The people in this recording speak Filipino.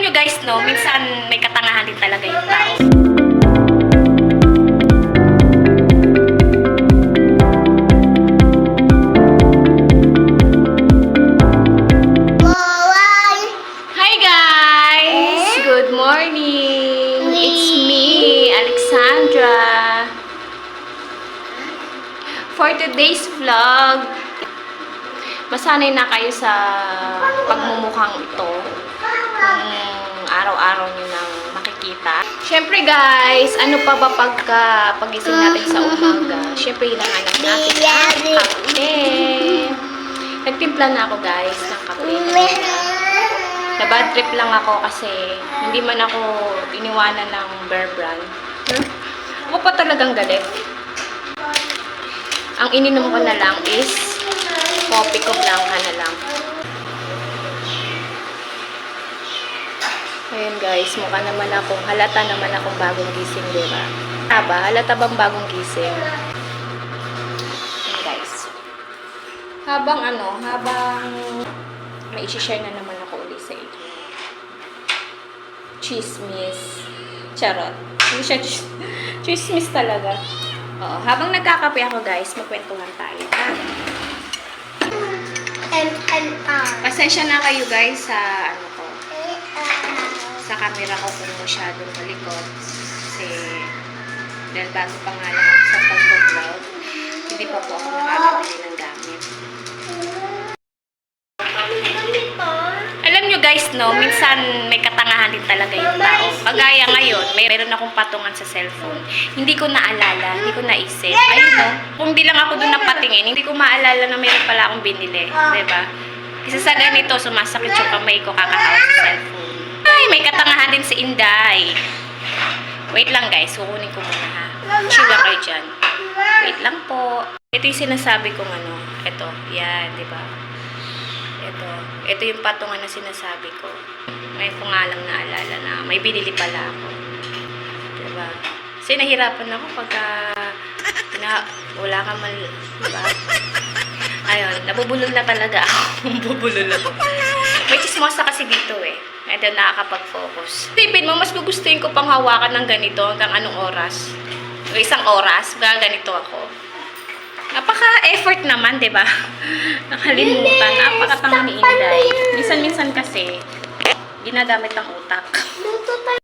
nyo guys, no, minsan may katangahan din talaga yung tao. Hi guys! Good morning! It's me, Alexandra. For today's vlog, masanay na kayo sa pagmumukhang ito. Kung araw-araw nyo nang makikita. Siyempre guys, ano pa ba pagising natin sa umaga? Siyempre hinahanap natin ang kape. Nagtimpla na ako guys ng kape. Na-bad trip lang ako kasi hindi man ako iniwanan ng Bear Brand. Ako pa talagang galit. Ang ininom ko na lang is coffee ko blanca na lang. Ayun guys, mukha naman akong, halata naman akong bagong gising, diba? Halata bang bagong gising? Ayun guys. Habang may isi-share na naman ako ulit sa inyo. Chismis. Charot. Hindi siya chismis talaga. Oo, habang nagkakape ako guys, magkwentuhan tayo. Pasensya na kayo guys sa sa camera ko kung masyadong malikot. Kasi dahil bago pa nga lang ako sa pag-vlog, hindi pa po ako nakakabili ng gamit. Alam nyo guys, no, minsan may katangahan din talaga yung tao. Pagaya ngayon, mayroon akong patungan sa cellphone. Hindi ko naalala, hindi ko naisip. Ayun no, kung di lang ako doon napatingin, hindi ko maalala na mayroon pala akong binili. Diba? Kasi sa ganito, sumasakit yung kamay ko kakatawa sa cellphone. Ay, may katangahan din si Inday. Wait lang guys, kukunin ko muna ha. Chill lang kayo dyan. Wait lang po. Ito yung sinasabi kong ito, yan, diba? Ito yung patungan na sinasabi ko. Ngayon ko nga lang naalala na may binili pala ako. Diba? Kasi nahirapan ako pagka wala ka mal, diba? Ayun, nabubulol na talaga ako. Nabubulol ako. May chismosa kasi dito eh. Ito nakakapag-focus. Tipin mo, mas gugustuhin ko pang hawakan ng ganito hanggang anong oras. O isang oras, hanggang ganito ako. Napaka-effort naman, diba? Nakalimutan. Napakatanga ni Inday. Minsan-minsan kasi, ginagamit ang utak.